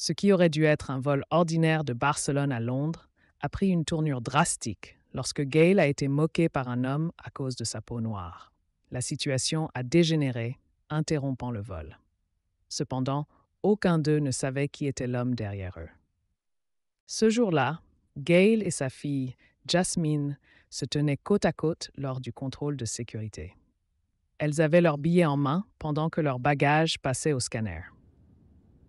Ce qui aurait dû être un vol ordinaire de Barcelone à Londres a pris une tournure drastique lorsque Gail a été moqué par un homme à cause de sa peau noire. La situation a dégénéré, interrompant le vol. Cependant, aucun d'eux ne savait qui était l'homme derrière eux. Ce jour-là, Gail et sa fille, Jasmine, se tenaient côte à côte lors du contrôle de sécurité. Elles avaient leurs billets en main pendant que leurs bagages passaient au scanner.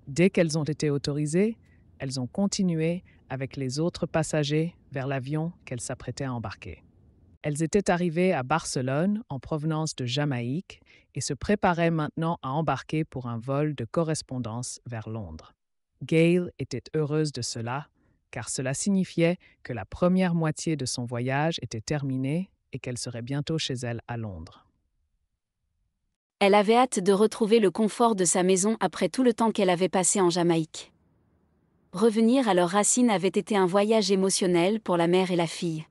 Dès qu'elles ont été autorisées, elles ont continué avec les autres passagers vers l'avion qu'elles s'apprêtaient à embarquer. Elles étaient arrivées à Barcelone en provenance de Jamaïque et se préparaient maintenant à embarquer pour un vol de correspondance vers Londres. Gail était heureuse de cela, car cela signifiait que la première moitié de son voyage était terminée et qu'elle serait bientôt chez elle à Londres. Elle avait hâte de retrouver le confort de sa maison après tout le temps qu'elle avait passé en Jamaïque. Revenir à leurs racines avait été un voyage émotionnel pour la mère et la fille.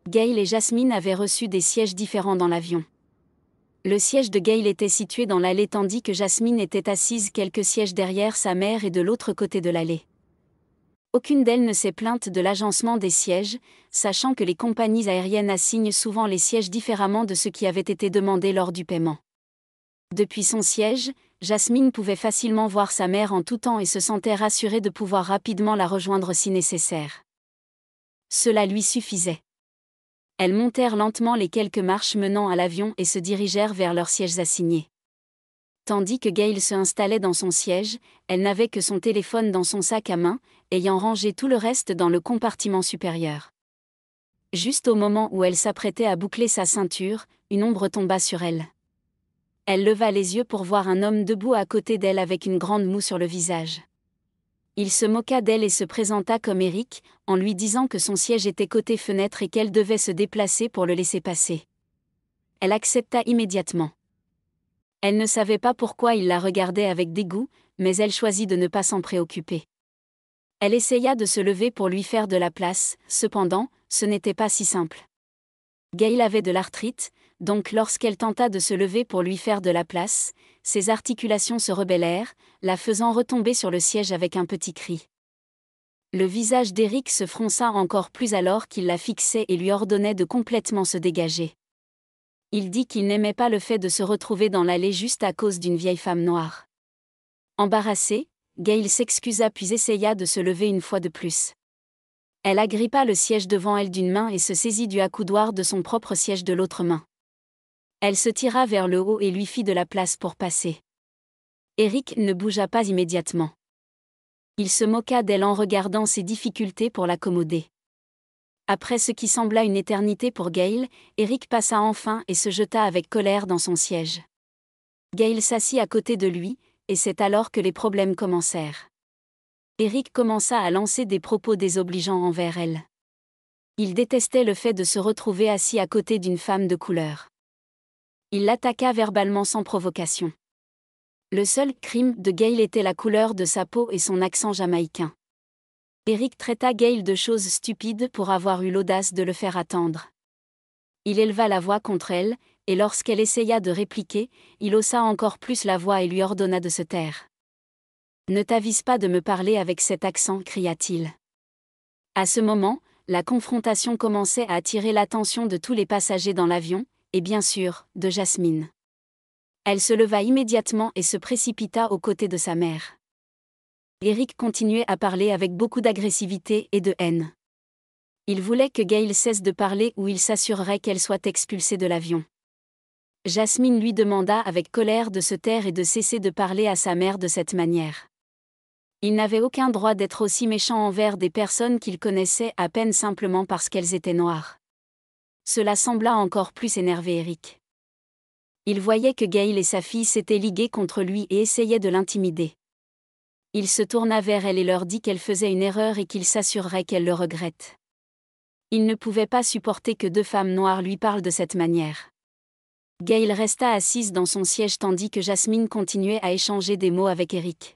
Gail et Jasmine avaient reçu des sièges différents dans l'avion. Le siège de Gail était situé dans l'allée tandis que Jasmine était assise quelques sièges derrière sa mère et de l'autre côté de l'allée. Aucune d'elles ne s'est plainte de l'agencement des sièges, sachant que les compagnies aériennes assignent souvent les sièges différemment de ce qui avait été demandé lors du paiement. Depuis son siège, Jasmine pouvait facilement voir sa mère en tout temps et se sentait rassurée de pouvoir rapidement la rejoindre si nécessaire. Cela lui suffisait. Elles montèrent lentement les quelques marches menant à l'avion et se dirigèrent vers leurs sièges assignés. Tandis que Gail se installait dans son siège, elle n'avait que son téléphone dans son sac à main, ayant rangé tout le reste dans le compartiment supérieur. Juste au moment où elle s'apprêtait à boucler sa ceinture, une ombre tomba sur elle. Elle leva les yeux pour voir un homme debout à côté d'elle avec une grande moue sur le visage. Il se moqua d'elle et se présenta comme Eric, en lui disant que son siège était côté fenêtre et qu'elle devait se déplacer pour le laisser passer. Elle accepta immédiatement. Elle ne savait pas pourquoi il la regardait avec dégoût, mais elle choisit de ne pas s'en préoccuper. Elle essaya de se lever pour lui faire de la place, cependant, ce n'était pas si simple. Gail avait de l'arthrite, donc lorsqu'elle tenta de se lever pour lui faire de la place, ses articulations se rebellèrent, la faisant retomber sur le siège avec un petit cri. Le visage d'Eric se fronça encore plus alors qu'il la fixait et lui ordonnait de complètement se dégager. Il dit qu'il n'aimait pas le fait de se retrouver dans l'allée juste à cause d'une vieille femme noire. Embarrassée, Gail s'excusa puis essaya de se lever une fois de plus. Elle agrippa le siège devant elle d'une main et se saisit du accoudoir de son propre siège de l'autre main. Elle se tira vers le haut et lui fit de la place pour passer. Eric ne bougea pas immédiatement. Il se moqua d'elle en regardant ses difficultés pour l'accommoder. Après ce qui sembla une éternité pour Gail, Eric passa enfin et se jeta avec colère dans son siège. Gail s'assit à côté de lui, et c'est alors que les problèmes commencèrent. Eric commença à lancer des propos désobligeants envers elle. Il détestait le fait de se retrouver assis à côté d'une femme de couleur. Il l'attaqua verbalement sans provocation. Le seul crime de Gail était la couleur de sa peau et son accent jamaïcain. Eric traita Gail de choses stupides pour avoir eu l'audace de le faire attendre. Il éleva la voix contre elle, et lorsqu'elle essaya de répliquer, il haussa encore plus la voix et lui ordonna de se taire. « Ne t'avise pas de me parler avec cet accent » cria-t-il. À ce moment, la confrontation commençait à attirer l'attention de tous les passagers dans l'avion, et bien sûr, de Jasmine. Elle se leva immédiatement et se précipita aux côtés de sa mère. Eric continuait à parler avec beaucoup d'agressivité et de haine. Il voulait que Gail cesse de parler ou il s'assurerait qu'elle soit expulsée de l'avion. Jasmine lui demanda avec colère de se taire et de cesser de parler à sa mère de cette manière. Il n'avait aucun droit d'être aussi méchant envers des personnes qu'il connaissait à peine simplement parce qu'elles étaient noires. Cela sembla encore plus énerver Eric. Il voyait que Gail et sa fille s'étaient liguées contre lui et essayaient de l'intimider. Il se tourna vers elle et leur dit qu'elle faisait une erreur et qu'il s'assurerait qu'elle le regrette. Il ne pouvait pas supporter que deux femmes noires lui parlent de cette manière. Gail resta assise dans son siège tandis que Jasmine continuait à échanger des mots avec Eric.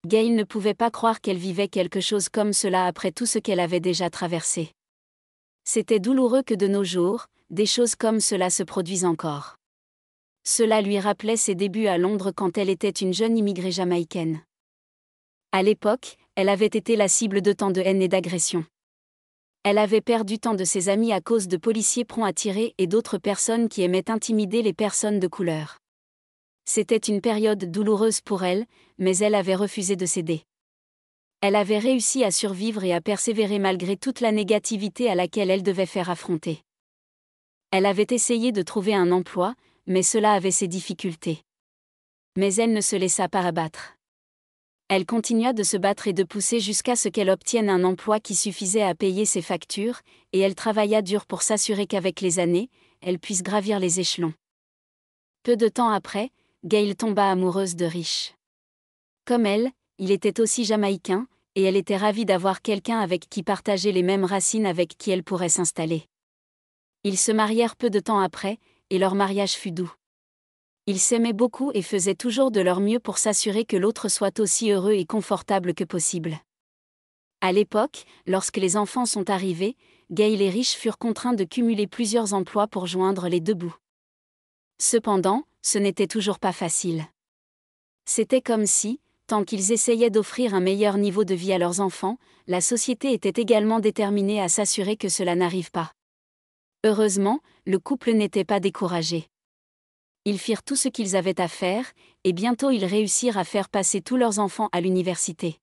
Gail ne pouvait pas croire qu'elle vivait quelque chose comme cela après tout ce qu'elle avait déjà traversé. C'était douloureux que de nos jours, des choses comme cela se produisent encore. Cela lui rappelait ses débuts à Londres quand elle était une jeune immigrée jamaïcaine. À l'époque, elle avait été la cible de tant de haine et d'agression. Elle avait perdu tant de ses amis à cause de policiers prompts à tirer et d'autres personnes qui aimaient intimider les personnes de couleur. C'était une période douloureuse pour elle, mais elle avait refusé de céder. Elle avait réussi à survivre et à persévérer malgré toute la négativité à laquelle elle devait faire affronter. Elle avait essayé de trouver un emploi, mais cela avait ses difficultés. Mais elle ne se laissa pas abattre. Elle continua de se battre et de pousser jusqu'à ce qu'elle obtienne un emploi qui suffisait à payer ses factures, et elle travailla dur pour s'assurer qu'avec les années, elle puisse gravir les échelons. Peu de temps après, Gail tomba amoureuse de Rich. Comme elle, il était aussi jamaïcain, et elle était ravie d'avoir quelqu'un avec qui partager les mêmes racines avec qui elle pourrait s'installer. Ils se marièrent peu de temps après, et leur mariage fut doux. Ils s'aimaient beaucoup et faisaient toujours de leur mieux pour s'assurer que l'autre soit aussi heureux et confortable que possible. À l'époque, lorsque les enfants sont arrivés, Gail et Rich furent contraints de cumuler plusieurs emplois pour joindre les deux bouts. Cependant, ce n'était toujours pas facile. C'était comme si, tant qu'ils essayaient d'offrir un meilleur niveau de vie à leurs enfants, la société était également déterminée à s'assurer que cela n'arrive pas. Heureusement, le couple n'était pas découragé. Ils firent tout ce qu'ils avaient à faire, et bientôt ils réussirent à faire passer tous leurs enfants à l'université.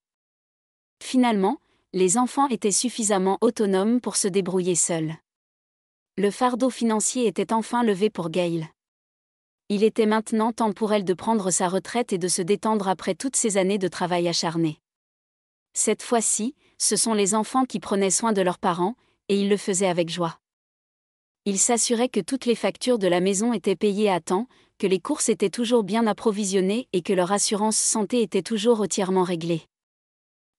Finalement, les enfants étaient suffisamment autonomes pour se débrouiller seuls. Le fardeau financier était enfin levé pour Gail. Il était maintenant temps pour elle de prendre sa retraite et de se détendre après toutes ces années de travail acharné. Cette fois-ci, ce sont les enfants qui prenaient soin de leurs parents, et ils le faisaient avec joie. Ils s'assuraient que toutes les factures de la maison étaient payées à temps, que les courses étaient toujours bien approvisionnées et que leur assurance santé était toujours entièrement réglée.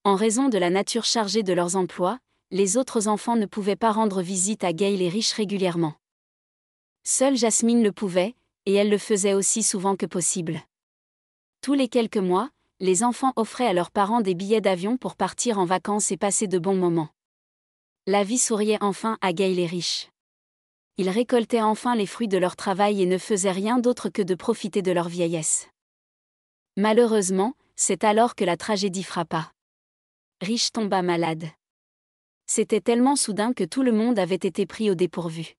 En raison de la nature chargée de leurs emplois, les autres enfants ne pouvaient pas rendre visite à Gail et Rich régulièrement. Seule Jasmine le pouvait, et elle le faisait aussi souvent que possible. Tous les quelques mois, les enfants offraient à leurs parents des billets d'avion pour partir en vacances et passer de bons moments. La vie souriait enfin à Gail et Rich. Ils récoltaient enfin les fruits de leur travail et ne faisaient rien d'autre que de profiter de leur vieillesse. Malheureusement, c'est alors que la tragédie frappa. Rich tomba malade. C'était tellement soudain que tout le monde avait été pris au dépourvu.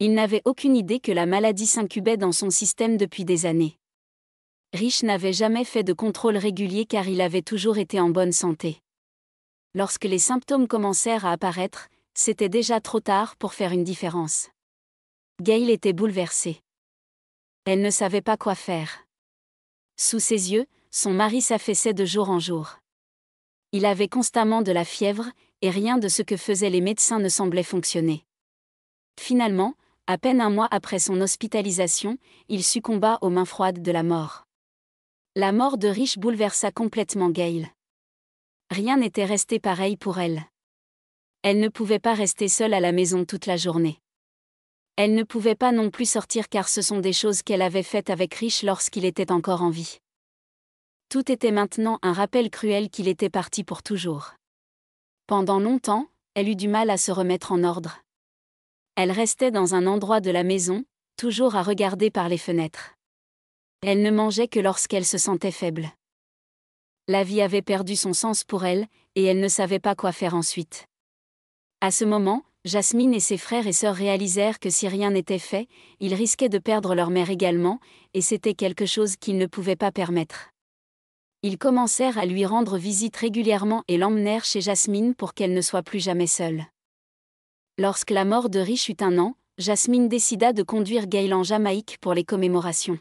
Il n'avait aucune idée que la maladie s'incubait dans son système depuis des années. Rich n'avait jamais fait de contrôle régulier car il avait toujours été en bonne santé. Lorsque les symptômes commencèrent à apparaître, c'était déjà trop tard pour faire une différence. Gail était bouleversée. Elle ne savait pas quoi faire. Sous ses yeux, son mari s'affaissait de jour en jour. Il avait constamment de la fièvre, et rien de ce que faisaient les médecins ne semblait fonctionner. Finalement, à peine un mois après son hospitalisation, il succomba aux mains froides de la mort. La mort de Rich bouleversa complètement Gail. Rien n'était resté pareil pour elle. Elle ne pouvait pas rester seule à la maison toute la journée. Elle ne pouvait pas non plus sortir car ce sont des choses qu'elle avait faites avec Rich lorsqu'il était encore en vie. Tout était maintenant un rappel cruel qu'il était parti pour toujours. Pendant longtemps, elle eut du mal à se remettre en ordre. Elle restait dans un endroit de la maison, toujours à regarder par les fenêtres. Elle ne mangeait que lorsqu'elle se sentait faible. La vie avait perdu son sens pour elle, et elle ne savait pas quoi faire ensuite. À ce moment, Jasmine et ses frères et sœurs réalisèrent que si rien n'était fait, ils risquaient de perdre leur mère également, et c'était quelque chose qu'ils ne pouvaient pas permettre. Ils commencèrent à lui rendre visite régulièrement et l'emmenèrent chez Jasmine pour qu'elle ne soit plus jamais seule. Lorsque la mort de Rich eut 1 an, Jasmine décida de conduire Gail en Jamaïque pour les commémorations.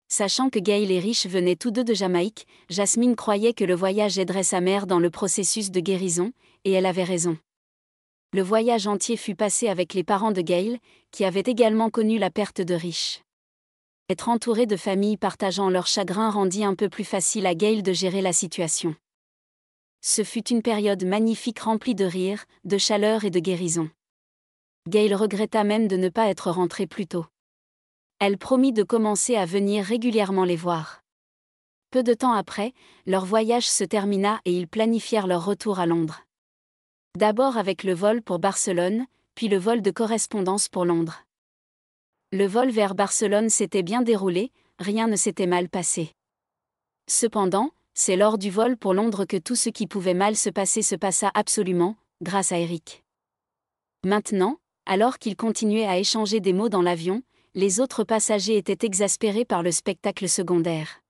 Sachant que Gail et Rich venaient tous deux de Jamaïque, Jasmine croyait que le voyage aiderait sa mère dans le processus de guérison, et elle avait raison. Le voyage entier fut passé avec les parents de Gail, qui avaient également connu la perte de Rich. Être entourée de familles partageant leur chagrin rendit un peu plus facile à Gail de gérer la situation. Ce fut une période magnifique remplie de rires, de chaleur et de guérison. Gail regretta même de ne pas être rentrée plus tôt. Elle promit de commencer à venir régulièrement les voir. Peu de temps après, leur voyage se termina et ils planifièrent leur retour à Londres. D'abord avec le vol pour Barcelone, puis le vol de correspondance pour Londres. Le vol vers Barcelone s'était bien déroulé, rien ne s'était mal passé. Cependant, C'est lors du vol pour Londres que tout ce qui pouvait mal se passa absolument, grâce à Eric. Maintenant, alors qu'ils continuaient à échanger des mots dans l'avion, les autres passagers étaient exaspérés par le spectacle secondaire.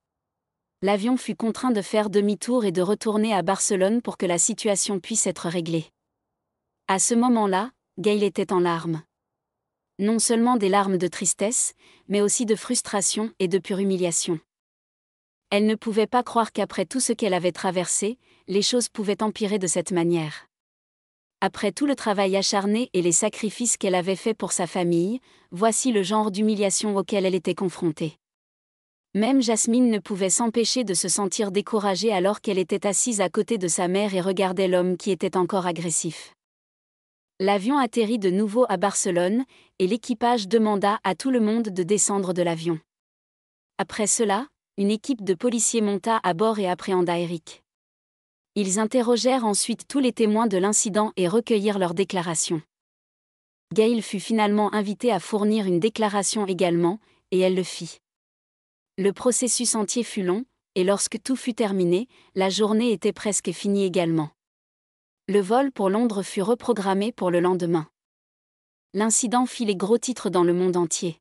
L'avion fut contraint de faire demi-tour et de retourner à Barcelone pour que la situation puisse être réglée. À ce moment-là, Gail était en larmes. Non seulement des larmes de tristesse, mais aussi de frustration et de pure humiliation. Elle ne pouvait pas croire qu'après tout ce qu'elle avait traversé, les choses pouvaient empirer de cette manière. Après tout le travail acharné et les sacrifices qu'elle avait faits pour sa famille, voici le genre d'humiliation auquel elle était confrontée. Même Jasmine ne pouvait s'empêcher de se sentir découragée alors qu'elle était assise à côté de sa mère et regardait l'homme qui était encore agressif. L'avion atterrit de nouveau à Barcelone, et l'équipage demanda à tout le monde de descendre de l'avion. Après cela, une équipe de policiers monta à bord et appréhenda Eric. Ils interrogèrent ensuite tous les témoins de l'incident et recueillirent leurs déclarations. Gail fut finalement invitée à fournir une déclaration également, et elle le fit. Le processus entier fut long, et lorsque tout fut terminé, la journée était presque finie également. Le vol pour Londres fut reprogrammé pour le lendemain. L'incident fit les gros titres dans le monde entier.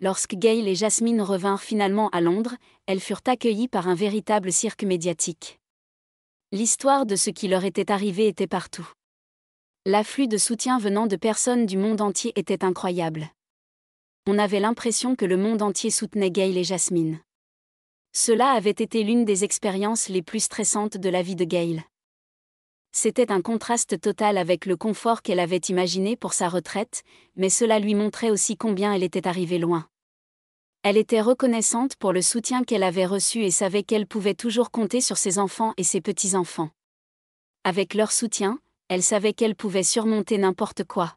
Lorsque Gail et Jasmine revinrent finalement à Londres, elles furent accueillies par un véritable cirque médiatique. L'histoire de ce qui leur était arrivé était partout. L'afflux de soutien venant de personnes du monde entier était incroyable. On avait l'impression que le monde entier soutenait Gail et Jasmine. Cela avait été l'une des expériences les plus stressantes de la vie de Gail. C'était un contraste total avec le confort qu'elle avait imaginé pour sa retraite, mais cela lui montrait aussi combien elle était arrivée loin. Elle était reconnaissante pour le soutien qu'elle avait reçu et savait qu'elle pouvait toujours compter sur ses enfants et ses petits-enfants. Avec leur soutien, elle savait qu'elle pouvait surmonter n'importe quoi.